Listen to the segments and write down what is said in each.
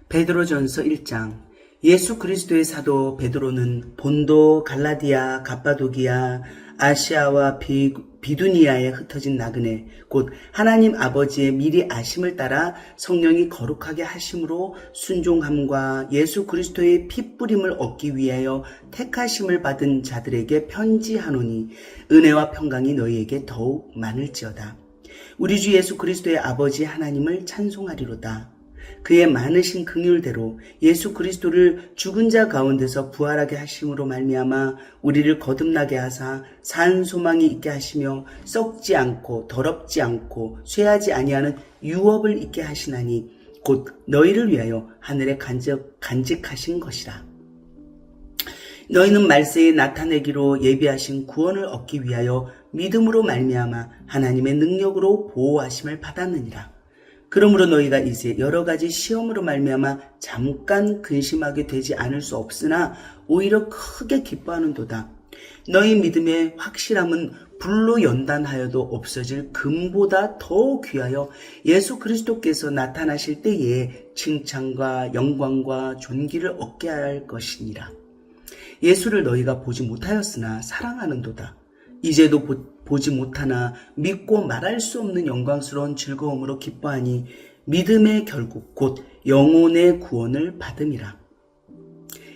베드로전서 1장. 예수 그리스도의 사도 베드로는 본도, 갈라디아, 갑바도기아, 아시아와 비두니아에 흩어진 나그네 곧 하나님 아버지의 미리 아심을 따라 성령이 거룩하게 하심으로 순종함과 예수 그리스도의 핏부림을 얻기 위하여 택하심을 받은 자들에게 편지하노니 은혜와 평강이 너희에게 더욱 많을지어다. 우리 주 예수 그리스도의 아버지 하나님을 찬송하리로다. 그의 많으신 긍휼대로 예수 그리스도를 죽은 자 가운데서 부활하게 하심으로 말미암아 우리를 거듭나게 하사 산 소망이 있게 하시며 썩지 않고 더럽지 않고 쇠하지 아니하는 유업을 있게 하시나니 곧 너희를 위하여 하늘에 간직하신 것이라. 너희는 말세에 나타내기로 예비하신 구원을 얻기 위하여 믿음으로 말미암아 하나님의 능력으로 보호하심을 받았느니라. 그러므로 너희가 이제 여러 가지 시험으로 말미암아 잠깐 근심하게 되지 않을 수 없으나 오히려 크게 기뻐하는도다. 너희 믿음의 확실함은 불로 연단하여도 없어질 금보다 더 귀하여 예수 그리스도께서 나타나실 때에 칭찬과 영광과 존귀를 얻게 할 것이니라. 예수를 너희가 보지 못하였으나 사랑하는도다. 이제도 보지 못하나 믿고 말할 수 없는 영광스러운 즐거움으로 기뻐하니 믿음의 결국 곧 영혼의 구원을 받음이라.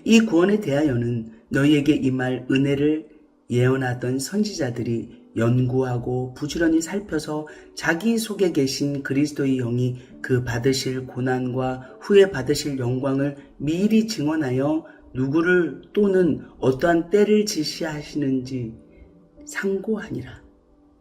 이 구원에 대하여는 너희에게 임할 은혜를 예언하던 선지자들이 연구하고 부지런히 살펴서 자기 속에 계신 그리스도의 영이 그 받으실 고난과 후에 받으실 영광을 미리 증언하여 누구를 또는 어떠한 때를 지시하시는지 상고하니라.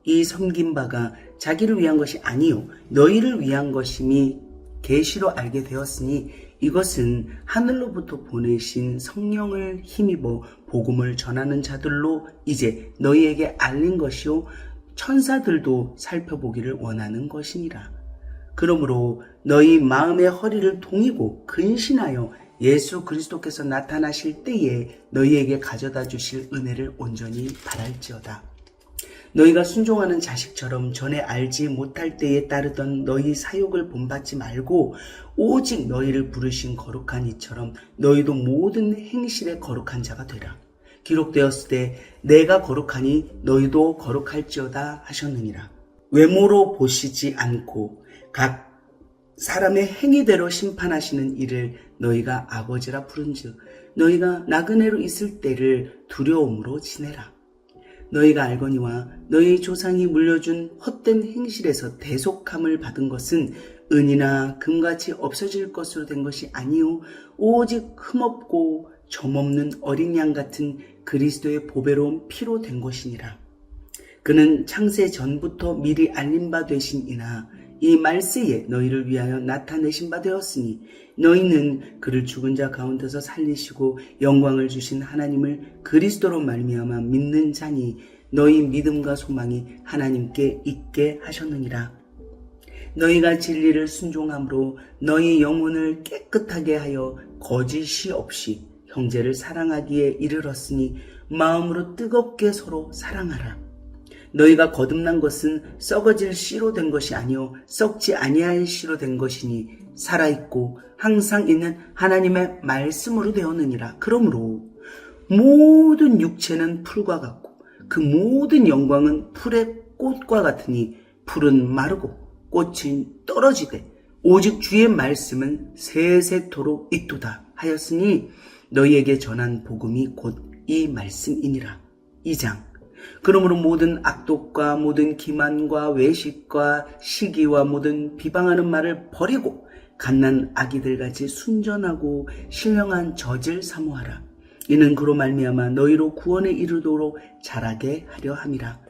이 섬긴 바가 자기를 위한 것이 아니요 너희를 위한 것임이 계시로 알게 되었으니 이것은 하늘로부터 보내신 성령을 힘입어 복음을 전하는 자들로 이제 너희에게 알린 것이요 천사들도 살펴보기를 원하는 것이니라. 그러므로 너희 마음의 허리를 동이고 근신하여 예수 그리스도께서 나타나실 때에 너희에게 가져다 주실 은혜를 온전히 바랄지어다. 너희가 순종하는 자식처럼 전에 알지 못할 때에 따르던 너희 사욕을 본받지 말고 오직 너희를 부르신 거룩한 이처럼 너희도 모든 행실에 거룩한 자가 되라. 기록되었을 때 내가 거룩하니 너희도 거룩할지어다 하셨느니라. 외모로 보시지 않고 각 사람의 행위대로 심판하시는 이를 너희가 아버지라 부른즉 너희가 나그네로 있을 때를 두려움으로 지내라. 너희가 알거니와 너희 조상이 물려준 헛된 행실에서 대속함을 받은 것은 은이나 금같이 없어질 것으로 된 것이 아니요 오직 흠없고 점없는 어린 양 같은 그리스도의 보배로운 피로 된 것이니라. 그는 창세 전부터 미리 알린 바 되신 이나 이 말세에 너희를 위하여 나타내신 바 되었으니 너희는 그를 죽은 자 가운데서 살리시고 영광을 주신 하나님을 그리스도로 말미암아 믿는 자니 너희 믿음과 소망이 하나님께 있게 하셨느니라. 너희가 진리를 순종함으로 너희 영혼을 깨끗하게 하여 거짓이 없이 형제를 사랑하기에 이르렀으니 마음으로 뜨겁게 서로 사랑하라. 너희가 거듭난 것은 썩어질 씨로 된 것이 아니요 썩지 아니할 씨로 된 것이니 살아있고 항상 있는 하나님의 말씀으로 되었느니라. 그러므로 모든 육체는 풀과 같고 그 모든 영광은 풀의 꽃과 같으니 풀은 마르고 꽃은 떨어지되 오직 주의 말씀은 세세토록 있도다 하였으니 너희에게 전한 복음이 곧 이 말씀이니라. 2장. 그러므로 모든 악독과 모든 기만과 외식과 시기와 모든 비방하는 말을 버리고 갓난 아기들같이 순전하고 신령한 젖을 사모하라. 이는 그로 말미암아 너희로 구원에 이르도록 자라게 하려 함이라.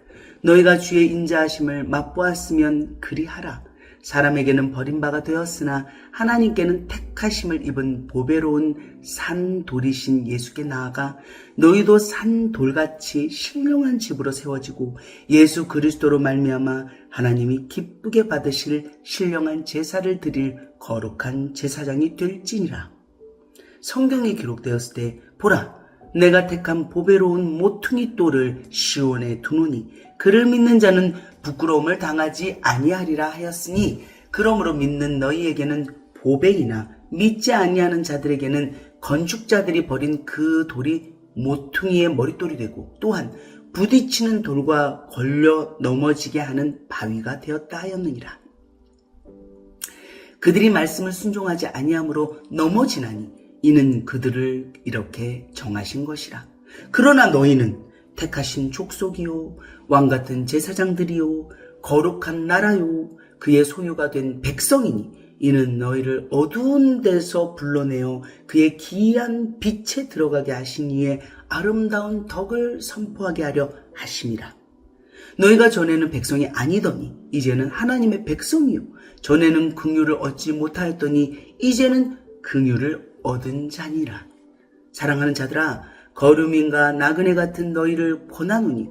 너희가 주의 인자하심을 맛보았으면 그리하라. 사람에게는 버림바가 되었으나 하나님께는 택하심을 입은 보배로운 산돌이신 예수께 나아가 너희도 산돌같이 신령한 집으로 세워지고 예수 그리스도로 말미암아 하나님이 기쁘게 받으실 신령한 제사를 드릴 거룩한 제사장이 될지니라. 성경에 기록되었을 때 보라 내가 택한 보배로운 모퉁이 돌을 시온에 두노니 그를 믿는 자는 부끄러움을 당하지 아니하리라 하였으니 그러므로 믿는 너희에게는 보배이나 믿지 아니하는 자들에게는 건축자들이 버린 그 돌이 모퉁이의 머릿돌이 되고 또한 부딪히는 돌과 걸려 넘어지게 하는 바위가 되었다 하였느니라. 그들이 말씀을 순종하지 아니함으로 넘어지나니 이는 그들을 이렇게 정하신 것이라. 그러나 너희는 택하신 족속이요 왕같은 제사장들이요 거룩한 나라요 그의 소유가 된 백성이니 이는 너희를 어두운 데서 불러내어 그의 기이한 빛에 들어가게 하신 이의 아름다운 덕을 선포하게 하려 하심이라. 너희가 전에는 백성이 아니더니 이제는 하나님의 백성이요 전에는 긍휼을 얻지 못하였더니 이제는 긍휼을 얻은 자니라. 사랑하는 자들아, 거름인과 나그네 같은 너희를 권하노니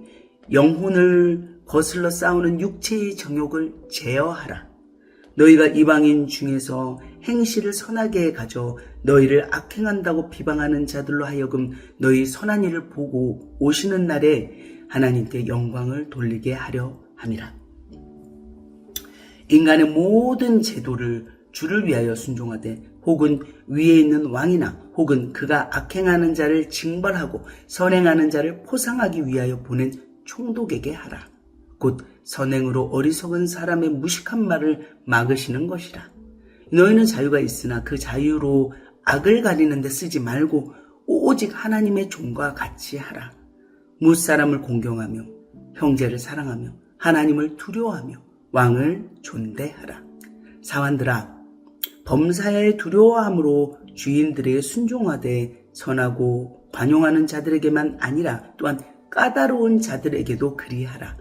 영혼을 거슬러 싸우는 육체의 정욕을 제어하라. 너희가 이방인 중에서 행실을 선하게 가져 너희를 악행한다고 비방하는 자들로 하여금 너희 선한 일을 보고 오시는 날에 하나님께 영광을 돌리게 하려 함이라. 인간의 모든 제도를 주를 위하여 순종하되 혹은 위에 있는 왕이나 혹은 그가 악행하는 자를 징벌하고 선행하는 자를 포상하기 위하여 보낸 총독에게 하라. 곧 선행으로 어리석은 사람의 무식한 말을 막으시는 것이라. 너희는 자유가 있으나 그 자유로 악을 가리는 데 쓰지 말고 오직 하나님의 종과 같이 하라. 무사람을 공경하며 형제를 사랑하며 하나님을 두려워하며 왕을 존대하라. 사환들아, 범사에 두려워함으로 주인들에게 순종하되 선하고 관용하는 자들에게만 아니라 또한 까다로운 자들에게도 그리하라.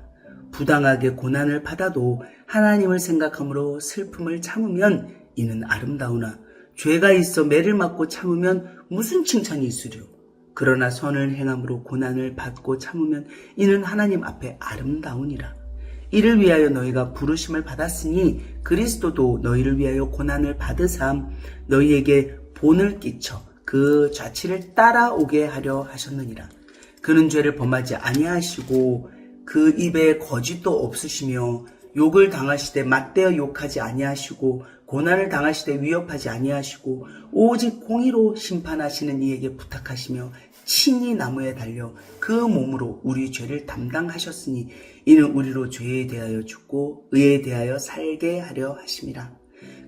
부당하게 고난을 받아도 하나님을 생각함으로 슬픔을 참으면 이는 아름다우나 죄가 있어 매를 맞고 참으면 무슨 칭찬이 있으랴. 그러나 선을 행함으로 고난을 받고 참으면 이는 하나님 앞에 아름다우니라. 이를 위하여 너희가 부르심을 받았으니 그리스도도 너희를 위하여 고난을 받으사 너희에게 본을 끼쳐 그 좌치를 따라오게 하려 하셨느니라. 그는 죄를 범하지 아니하시고 그 입에 거짓도 없으시며 욕을 당하시되 맞대어 욕하지 아니하시고 고난을 당하시되 위협하지 아니하시고 오직 공의로 심판하시는 이에게 부탁하시며 친히 나무에 달려 그 몸으로 우리 죄를 담당하셨으니 이는 우리로 죄에 대하여 죽고 의에 대하여 살게 하려 하심이라.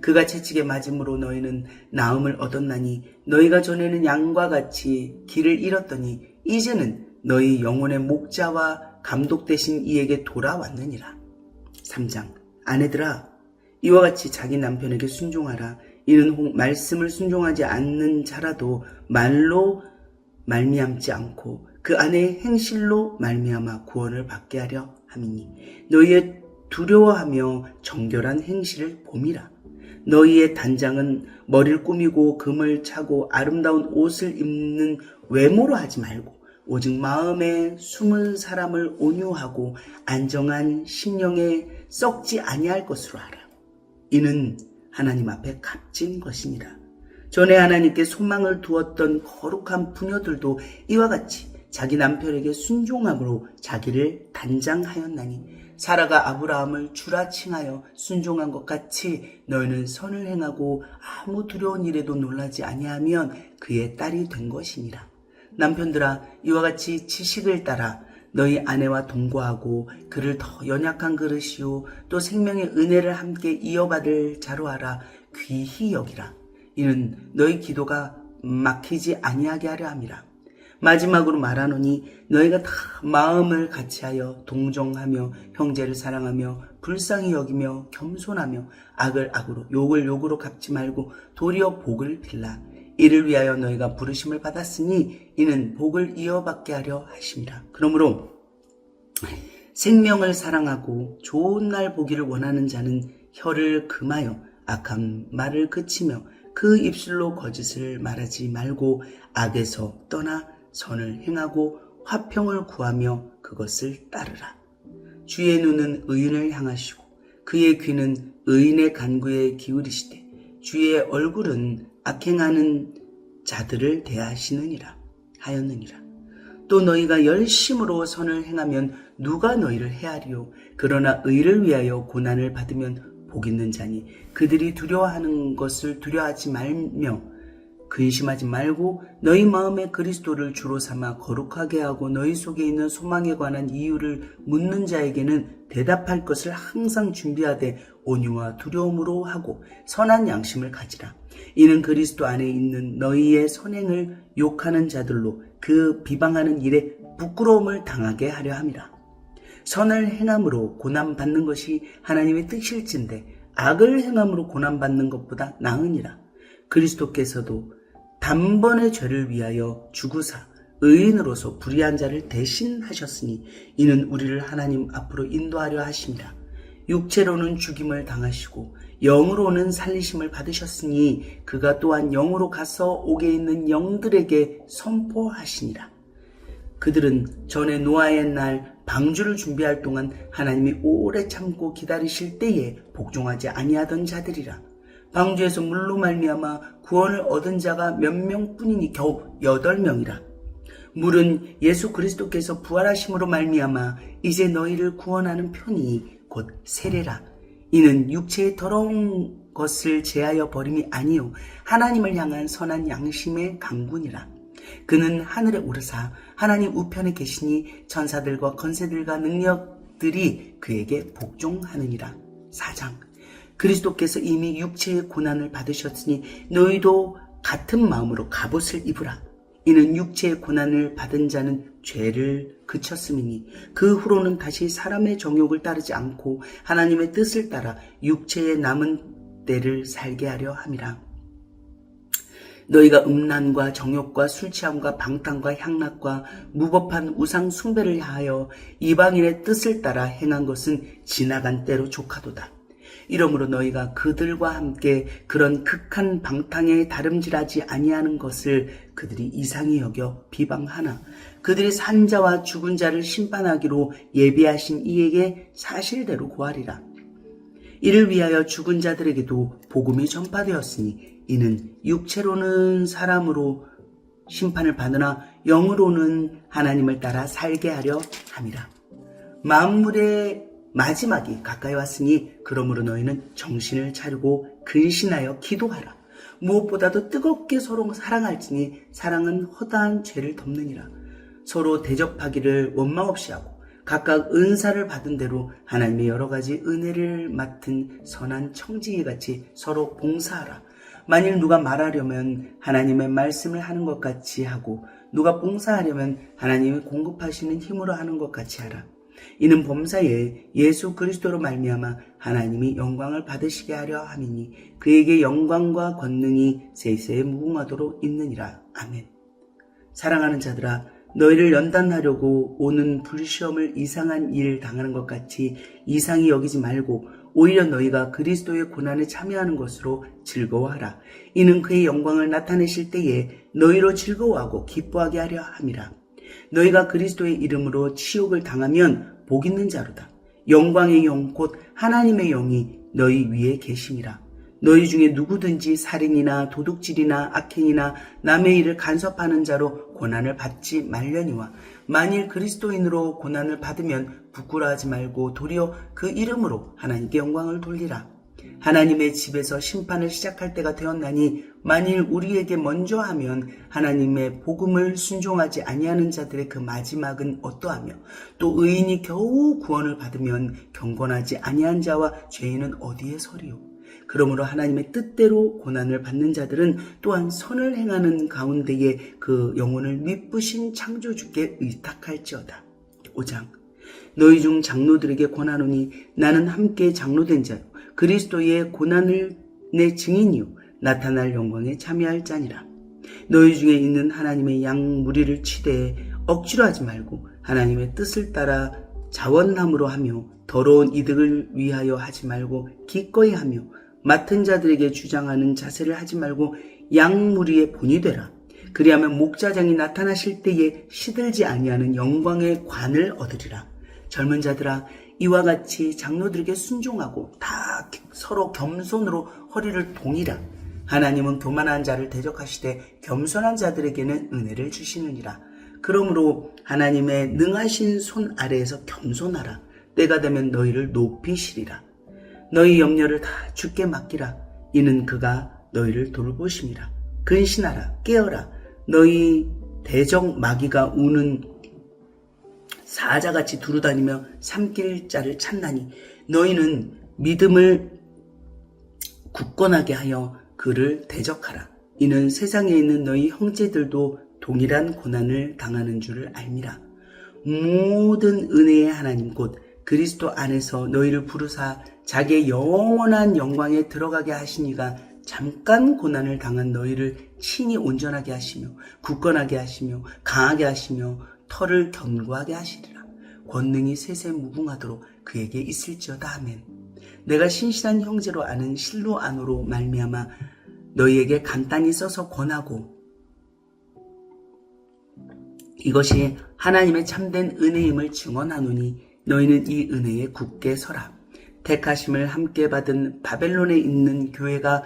그가 채찍에 맞음으로 너희는 나음을 얻었나니 너희가 전에는 양과 같이 길을 잃었더니 이제는 너희 영혼의 목자와 감독 되신 이에게 돌아왔느니라. 3장. 아내들아, 이와 같이 자기 남편에게 순종하라. 이는 말씀을 순종하지 않는 자라도 말로 말미암지 않고 그 아내의 행실로 말미암아 구원을 받게 하려 함이니 너희의 두려워하며 정결한 행실을 봄이라. 너희의 단장은 머리를 꾸미고 금을 차고 아름다운 옷을 입는 외모로 하지 말고 오직 마음에 숨은 사람을 온유하고 안정한 심령에 썩지 아니할 것으로 하라. 이는 하나님 앞에 값진 것이니라. 전에 하나님께 소망을 두었던 거룩한 부녀들도 이와 같이 자기 남편에게 순종함으로 자기를 단장하였나니 사라가 아브라함을 주라 칭하여 순종한 것 같이 너희는 선을 행하고 아무 두려운 일에도 놀라지 아니하면 그의 딸이 된 것이니라. 남편들아, 이와 같이 지식을 따라 너희 아내와 동거하고 그를 더 연약한 그릇이요 또 생명의 은혜를 함께 이어받을 자로 하라. 귀히 여기라. 이는 너희 기도가 막히지 아니하게 하려 함이라. 마지막으로 말하노니 너희가 다 마음을 같이하여 동정하며 형제를 사랑하며 불쌍히 여기며 겸손하며 악을 악으로 욕을 욕으로 갚지 말고 도리어 복을 빌라. 이를 위하여 너희가 부르심을 받았으니 이는 복을 이어받게 하려 하심이라. 그러므로 생명을 사랑하고 좋은 날 보기를 원하는 자는 혀를 금하여 악한 말을 그치며 그 입술로 거짓을 말하지 말고 악에서 떠나 선을 행하고 화평을 구하며 그것을 따르라. 주의 눈은 의인을 향하시고 그의 귀는 의인의 간구에 기울이시되 주의 얼굴은 악행하는 자들을 대하시느니라 하였느니라. 또 너희가 열심으로 선을 행하면 누가 너희를 헤아리요. 그러나 의를 위하여 고난을 받으면 복 있는 자니 그들이 두려워하는 것을 두려워하지 말며 근심하지 말고 너희 마음에 그리스도를 주로 삼아 거룩하게 하고 너희 속에 있는 소망에 관한 이유를 묻는 자에게는 대답할 것을 항상 준비하되 온유와 두려움으로 하고 선한 양심을 가지라. 이는 그리스도 안에 있는 너희의 선행을 욕하는 자들로 그 비방하는 일에 부끄러움을 당하게 하려 함이라. 선을 행함으로 고난받는 것이 하나님의 뜻일진데 악을 행함으로 고난받는 것보다 나으니라. 그리스도께서도 단번에 죄를 위하여 죽으사 의인으로서 불의한 자를 대신하셨으니 이는 우리를 하나님 앞으로 인도하려 하심이라. 육체로는 죽임을 당하시고 영으로는 살리심을 받으셨으니 그가 또한 영으로 가서 옥에 있는 영들에게 선포하시니라. 그들은 전에 노아의 날 방주를 준비할 동안 하나님이 오래 참고 기다리실 때에 복종하지 아니하던 자들이라. 방주에서 물로 말미암아 구원을 얻은 자가 몇 명뿐이니 겨우 8명이라. 물은 예수 그리스도께서 부활하심으로 말미암아 이제 너희를 구원하는 편이 곧 세례라. 이는 육체의 더러운 것을 제하여 버림이 아니요 하나님을 향한 선한 양심의 강군이라. 그는 하늘에 오르사 하나님 우편에 계시니 천사들과 권세들과 능력들이 그에게 복종하느니라. 4장. 그리스도께서 이미 육체의 고난을 받으셨으니 너희도 같은 마음으로 갑옷을 입으라. 이는 육체의 고난을 받은 자는 죄를 그쳤음이니 그 후로는 다시 사람의 정욕을 따르지 않고 하나님의 뜻을 따라 육체의 남은 때를 살게 하려 함이라. 너희가 음란과 정욕과 술취함과 방탕과 향락과 무법한 우상 숭배를 하여 이방인의 뜻을 따라 행한 것은 지나간 때로 족하도다. 이러므로 너희가 그들과 함께 그런 극한 방탕에 다름질하지 아니하는 것을 그들이 이상히 여겨 비방하나 그들이 산 자와 죽은 자를 심판하기로 예비하신 이에게 사실대로 고하리라. 이를 위하여 죽은 자들에게도 복음이 전파되었으니 이는 육체로는 사람으로 심판을 받으나 영으로는 하나님을 따라 살게 하려 함이라. 만물의 마지막이 가까이 왔으니 그러므로 너희는 정신을 차리고 근신하여 기도하라. 무엇보다도 뜨겁게 서로 사랑할지니 사랑은 허다한 죄를 덮느니라. 서로 대접하기를 원망 없이 하고 각각 은사를 받은 대로 하나님의 여러 가지 은혜를 맡은 선한 청지기같이 서로 봉사하라. 만일 누가 말하려면 하나님의 말씀을 하는 것 같이 하고 누가 봉사하려면 하나님이 공급하시는 힘으로 하는 것 같이 하라. 이는 범사에 예수 그리스도로 말미암아 하나님이 영광을 받으시게 하려 함이니 그에게 영광과 권능이 세세에 무궁하도록 있느니라. 아멘. 사랑하는 자들아, 너희를 연단하려고 오는 불시험을 이상한 일 당하는 것 같이 이상히 여기지 말고 오히려 너희가 그리스도의 고난에 참여하는 것으로 즐거워하라. 이는 그의 영광을 나타내실 때에 너희로 즐거워하고 기뻐하게 하려 함이라. 너희가 그리스도의 이름으로 치욕을 당하면 복 있는 자로다. 영광의 영 곧 하나님의 영이 너희 위에 계심이라. 너희 중에 누구든지 살인이나 도둑질이나 악행이나 남의 일을 간섭하는 자로 고난을 받지 말려니와 만일 그리스도인으로 고난을 받으면 부끄러워하지 말고 도리어 그 이름으로 하나님께 영광을 돌리라. 하나님의 집에서 심판을 시작할 때가 되었나니 만일 우리에게 먼저 하면 하나님의 복음을 순종하지 아니하는 자들의 그 마지막은 어떠하며 또 의인이 겨우 구원을 받으면 경건하지 아니한 자와 죄인은 어디에 서리요. 그러므로 하나님의 뜻대로 고난을 받는 자들은 또한 선을 행하는 가운데에 그 영혼을 미쁘신 창조주께 의탁할지어다. 5장. 너희 중 장로들에게 권하노니 나는 함께 장로된 자요 그리스도의 고난을 내 증인이요 나타날 영광에 참여할 자니라. 너희 중에 있는 하나님의 양 무리를 치되 억지로 하지 말고 하나님의 뜻을 따라 자원함으로 하며 더러운 이득을 위하여 하지 말고 기꺼이 하며 맡은 자들에게 주장하는 자세를 하지 말고 양 무리의 본이 되라. 그리하면 목자장이 나타나실 때에 시들지 아니하는 영광의 관을 얻으리라. 젊은 자들아, 이와 같이 장로들에게 순종하고 다 서로 겸손으로 허리를 동이라. 하나님은 교만한 자를 대적하시되 겸손한 자들에게는 은혜를 주시느니라. 그러므로 하나님의 능하신 손 아래에서 겸손하라. 때가 되면 너희를 높이시리라. 너희 염려를 다 주께 맡기라. 이는 그가 너희를 돌보심이라. 근신하라. 깨어라. 너희 대적 마귀가 우는 사자같이 두루다니며 삼킬 자를 찾나니 너희는 믿음을 굳건하게 하여 그를 대적하라. 이는 세상에 있는 너희 형제들도 동일한 고난을 당하는 줄을 알미라. 모든 은혜의 하나님 곧 그리스도 안에서 너희를 부르사 자기의 영원한 영광에 들어가게 하시니가 잠깐 고난을 당한 너희를 친히 온전하게 하시며 굳건하게 하시며 강하게 하시며 털을 견고하게 하시리라. 권능이 세세 무궁하도록 그에게 있을지어다. 아멘. 내가 신실한 형제로 아는 실로 안으로 말미암아 너희에게 간단히 써서 권하고 이것이 하나님의 참된 은혜임을 증언하노니 너희는 이 은혜에 굳게 서라. 택하심을 함께 받은 바벨론에 있는 교회가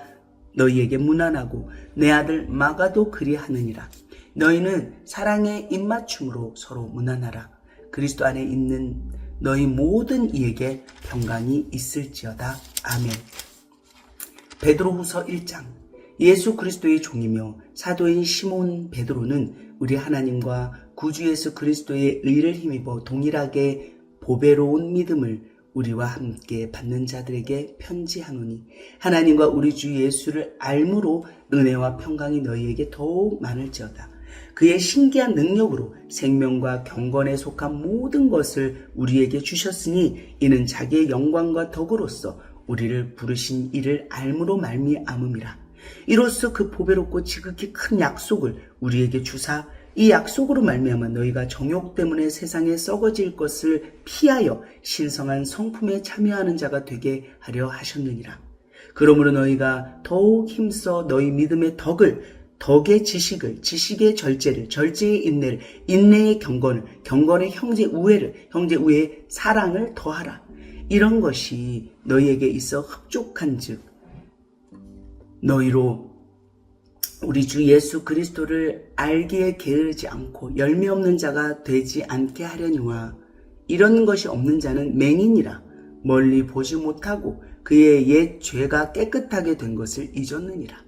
너희에게 문안하고 내 아들 마가도 그리하느니라. 너희는 사랑의 입맞춤으로 서로 문안하라. 그리스도 안에 있는 너희 모든 이에게 평강이 있을지어다. 아멘. 베드로후서 1장. 예수 그리스도의 종이며 사도인 시몬 베드로는 우리 하나님과 구주 예수 그리스도의 의를 힘입어 동일하게 보배로운 믿음을 우리와 함께 받는 자들에게 편지하노니 하나님과 우리 주 예수를 알므로 은혜와 평강이 너희에게 더욱 많을지어다. 그의 신기한 능력으로 생명과 경건에 속한 모든 것을 우리에게 주셨으니 이는 자기의 영광과 덕으로서 우리를 부르신 이를 알므로 말미암음이라. 이로써 그 보배롭고 지극히 큰 약속을 우리에게 주사 이 약속으로 말미암아 너희가 정욕 때문에 세상에 썩어질 것을 피하여 신성한 성품에 참여하는 자가 되게 하려 하셨느니라. 그러므로 너희가 더욱 힘써 너희 믿음의 덕의 지식을, 지식의 절제를, 절제의 인내를, 인내의 경건을, 경건의 형제 우애를, 형제 우애의 사랑을 더하라. 이런 것이 너희에게 있어 흡족한즉 너희로 우리 주 예수 그리스도를 알기에 게으르지 않고 열매 없는 자가 되지 않게 하려니와 이런 것이 없는 자는 맹인이라 멀리 보지 못하고 그의 옛 죄가 깨끗하게 된 것을 잊었느니라.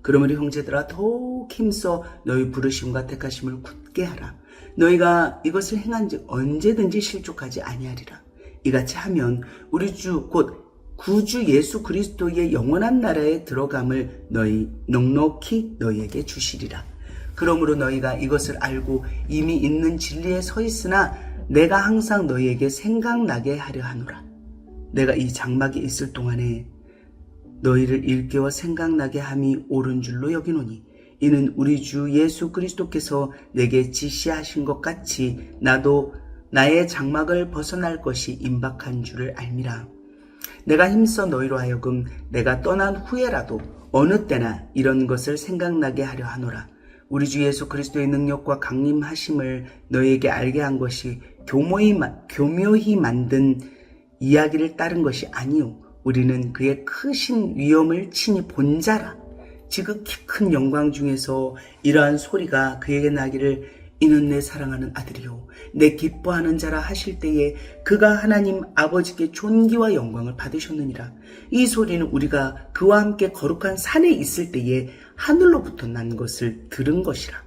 그러므로 형제들아 더욱 힘써 너희 부르심과 택하심을 굳게 하라. 너희가 이것을 행한즉 언제든지 실족하지 아니하리라. 이같이 하면 우리 주 곧 구주 예수 그리스도의 영원한 나라에 들어감을 너희 넉넉히 너희에게 주시리라. 그러므로 너희가 이것을 알고 이미 있는 진리에 서 있으나 내가 항상 너희에게 생각나게 하려 하노라. 내가 이 장막에 있을 동안에 너희를 일깨워 생각나게 함이 옳은 줄로 여기노니 이는 우리 주 예수 그리스도께서 내게 지시하신 것 같이 나도 나의 장막을 벗어날 것이 임박한 줄을 알미라. 내가 힘써 너희로 하여금 내가 떠난 후에라도 어느 때나 이런 것을 생각나게 하려 하노라. 우리 주 예수 그리스도의 능력과 강림하심을 너희에게 알게 한 것이 교묘히 만든 이야기를 따른 것이 아니요 우리는 그의 크신 위엄을 친히 본 자라. 지극히 큰 영광 중에서 이러한 소리가 그에게 나기를 이는 내 사랑하는 아들이요 내 기뻐하는 자라 하실 때에 그가 하나님 아버지께 존귀와 영광을 받으셨느니라. 이 소리는 우리가 그와 함께 거룩한 산에 있을 때에 하늘로부터 난 것을 들은 것이라.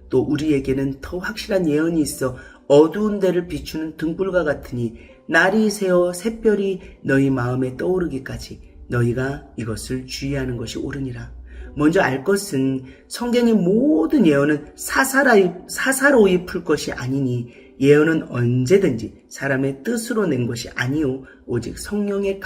또 우리에게는 더 확실한 예언이 있어 어두운 데를 비추는 등불과 같으니 날이 새어 샛별이 너희 마음에 떠오르기까지 너희가 이것을 주의하는 것이 옳으니라. 먼저 알 것은 성경의 모든 예언은 사사로이 풀 것이 아니니 예언은 언제든지 사람의 뜻으로 낸 것이 아니요 오직 성령의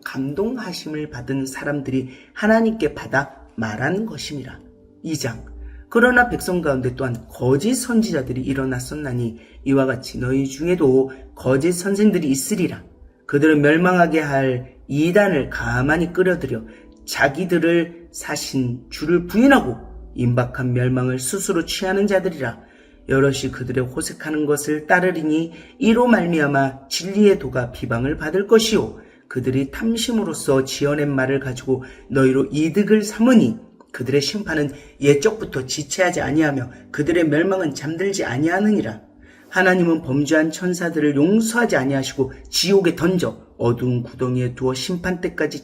감동하심을 받은 사람들이 하나님께 받아 말하는 것임이라. 2장. 그러나 백성 가운데 또한 거짓 선지자들이 일어났었나니 이와 같이 너희 중에도 거짓 선생들이 있으리라. 그들은 멸망하게 할 이단을 가만히 끌어들여 자기들을 사신 주를 부인하고 임박한 멸망을 스스로 취하는 자들이라. 여럿이 그들의 호색하는 것을 따르리니 이로 말미암아 진리의 도가 비방을 받을 것이요 그들이 탐심으로써 지어낸 말을 가지고 너희로 이득을 삼으니 그들의 심판은 옛적부터 지체하지 아니하며 그들의 멸망은 잠들지 아니하느니라. 하나님은 범죄한 천사들을 용서하지 아니하시고 지옥에 던져 어두운 구덩이에 두어 심판 때까지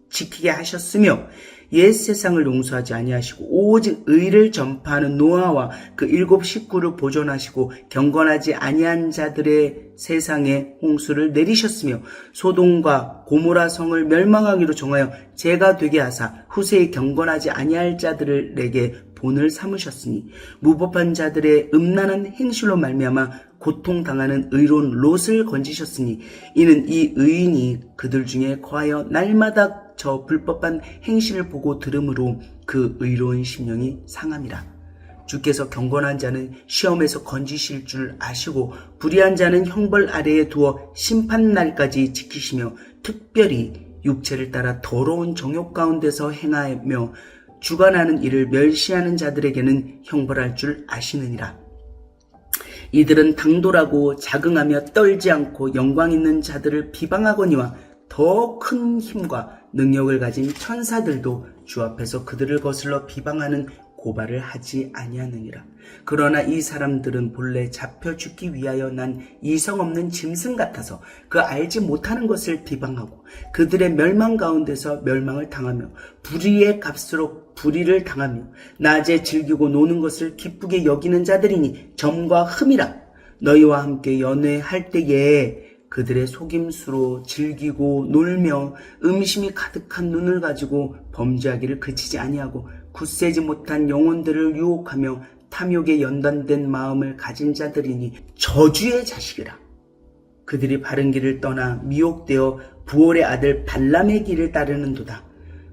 지키게 하셨으며 옛 세상을 용서하지 아니하시고 오직 의를 전파하는 노아와 그 7 식구를 보존하시고 경건하지 아니한 자들의 세상에 홍수를 내리셨으며 소돔과 고모라 성을 멸망하기로 정하여 죄가 되게 하사 후세에 경건하지 아니할 자들에게 본을 삼으셨으니 무법한 자들의 음란한 행실로 말미암아 고통당하는 의로운 롯을 건지셨으니 이는 이 의인이 그들 중에 거하여 날마다 저 불법한 행실을 보고 들음으로 그 의로운 심령이 상함이라. 주께서 경건한 자는 시험에서 건지실 줄 아시고 불의한 자는 형벌 아래에 두어 심판날까지 지키시며 특별히 육체를 따라 더러운 정욕 가운데서 행하며 주관하는 일을 멸시하는 자들에게는 형벌할 줄 아시느니라. 이들은 당돌하고 자긍하며 떨지 않고 영광 있는 자들을 비방하거니와 더 큰 힘과 능력을 가진 천사들도 주 앞에서 그들을 거슬러 비방하는 고발을 하지 아니하느니라. 그러나 이 사람들은 본래 잡혀 죽기 위하여 난 이성 없는 짐승 같아서 그 알지 못하는 것을 비방하고 그들의 멸망 가운데서 멸망을 당하며 불의의 값으로 불의를 당하며 낮에 즐기고 노는 것을 기쁘게 여기는 자들이니 점과 흠이라. 너희와 함께 연회할 때에 그들의 속임수로 즐기고 놀며 음심이 가득한 눈을 가지고 범죄하기를 그치지 아니하고 굳세지 못한 영혼들을 유혹하며 탐욕에 연단된 마음을 가진 자들이니 저주의 자식이라. 그들이 바른 길을 떠나 미혹되어 부올의 아들 발람의 길을 따르는도다.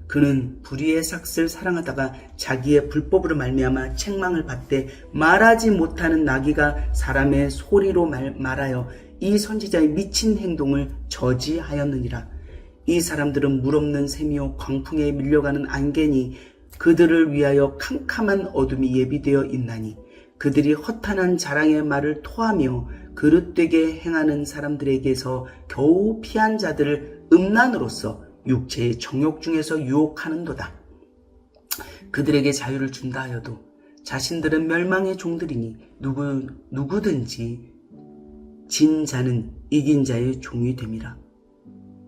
그는 불의의 삭슬 사랑하다가 자기의 불법으로 말미암아 책망을 받되 말하지 못하는 나귀가 사람의 소리로 말하여 이 선지자의 미친 행동을 저지하였느니라. 이 사람들은 물없는 샘이요 광풍에 밀려가는 안개니 그들을 위하여 캄캄한 어둠이 예비되어 있나니 그들이 허탄한 자랑의 말을 토하며 그릇되게 행하는 사람들에게서 겨우 피한 자들을 음란으로써 육체의 정욕 중에서 유혹하는도다. 그들에게 자유를 준다 하여도 자신들은 멸망의 종들이니 누구든지 진 자는 이긴 자의 종이 됨이라.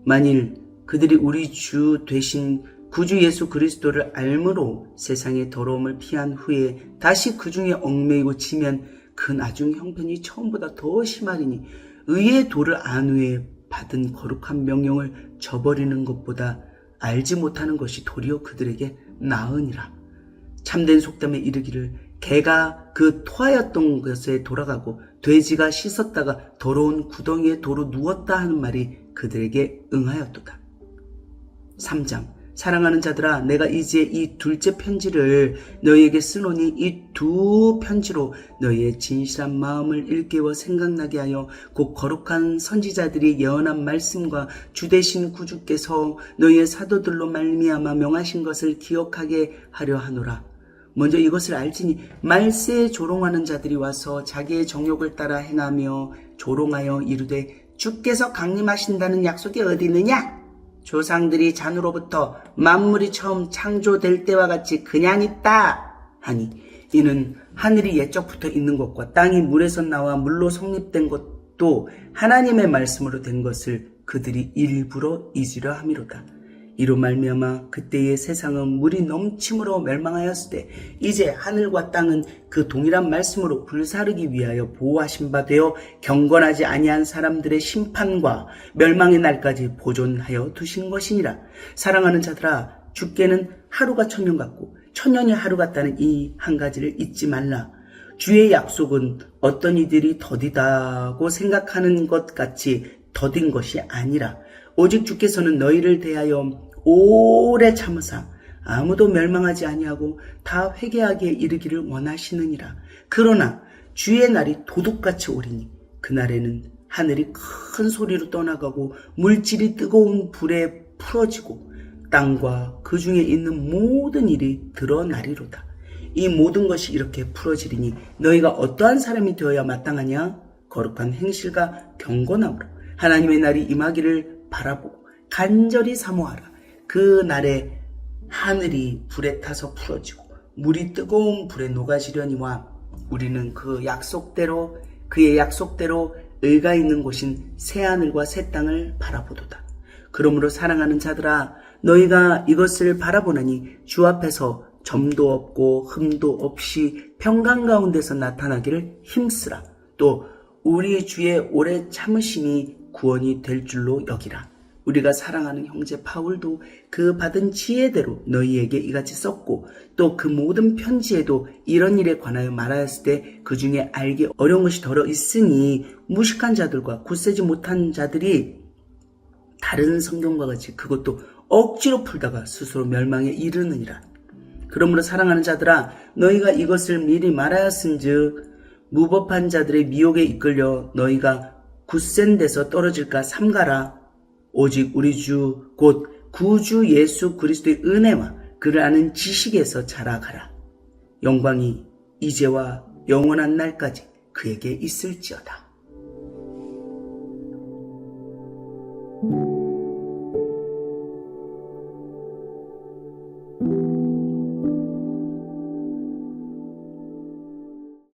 만일 그들이 우리 주 되신 구주 예수 그리스도를 알므로 세상의 더러움을 피한 후에 다시 그 중에 얽매이고 지면 그 나중 형편이 처음보다 더 심하리니 의의 도를 안 후에 받은 거룩한 명령을 저버리는 것보다 알지 못하는 것이 도리어 그들에게 나으니라. 참된 속담에 이르기를 개가 그 토하였던 것에 돌아가고 돼지가 씻었다가 더러운 구덩이에 도로 누웠다 하는 말이 그들에게 응하였도다. 3장 사랑하는 자들아, 내가 이제 이 둘째 편지를 너희에게 쓰노니 이 두 편지로 너희의 진실한 마음을 일깨워 생각나게 하여 곧 거룩한 선지자들이 예언한 말씀과 주되신 구주께서 너희의 사도들로 말미암아 명하신 것을 기억하게 하려 하노라. 먼저 이것을 알지니 말세에 조롱하는 자들이 와서 자기의 정욕을 따라 행하며 조롱하여 이르되 주께서 강림하신다는 약속이 어디 있느냐? 조상들이 잔으로부터 만물이 처음 창조될 때와 같이 그냥 있다 하니 이는 하늘이 옛적부터 있는 것과 땅이 물에서 나와 물로 성립된 것도 하나님의 말씀으로 된 것을 그들이 일부러 잊으려 함이로다. 이로 말미암아 그때의 세상은 물이 넘침으로 멸망하였을 때 이제 하늘과 땅은 그 동일한 말씀으로 불사르기 위하여 보호하신 바 되어 경건하지 아니한 사람들의 심판과 멸망의 날까지 보존하여 두신 것이니라. 사랑하는 자들아, 주께는 하루가 천년 같고 천년이 하루 같다는 이 한 가지를 잊지 말라. 주의 약속은 어떤 이들이 더디다고 생각하는 것 같이 더딘 것이 아니라 오직 주께서는 너희를 대하여 오래 참으사 아무도 멸망하지 아니하고 다 회개하기에 이르기를 원하시느니라. 그러나 주의 날이 도둑같이 오리니 그날에는 하늘이 큰 소리로 떠나가고 물질이 뜨거운 불에 풀어지고 땅과 그 중에 있는 모든 일이 드러나리로다. 이 모든 것이 이렇게 풀어지리니 너희가 어떠한 사람이 되어야 마땅하냐? 거룩한 행실과 경건함으로 하나님의 날이 임하기를 바라보고 간절히 사모하라. 그 날에 하늘이 불에 타서 풀어지고 물이 뜨거운 불에 녹아지려니와 우리는 그 약속대로 그의 약속대로 의가 있는 곳인 새하늘과 새 땅을 바라보도다. 그러므로 사랑하는 자들아, 너희가 이것을 바라보나니 주 앞에서 점도 없고 흠도 없이 평강 가운데서 나타나기를 힘쓰라. 또 우리 주의 오래 참으심이 구원이 될 줄로 여기라. 우리가 사랑하는 형제 바울도 그 받은 지혜대로 너희에게 이같이 썼고, 또 그 모든 편지에도 이런 일에 관하여 말하였을 때 그 중에 알기 어려운 것이 더러 있으니 무식한 자들과 굳세지 못한 자들이 다른 성경과 같이 그것도 억지로 풀다가 스스로 멸망에 이르느니라. 그러므로 사랑하는 자들아, 너희가 이것을 미리 말하였은즉 무법한 자들의 미혹에 이끌려 너희가 굳센 데서 떨어질까 삼가라. 오직 우리 주 곧 구주 예수 그리스도의 은혜와 그를 아는 지식에서 자라가라. 영광이 이제와 영원한 날까지 그에게 있을지어다.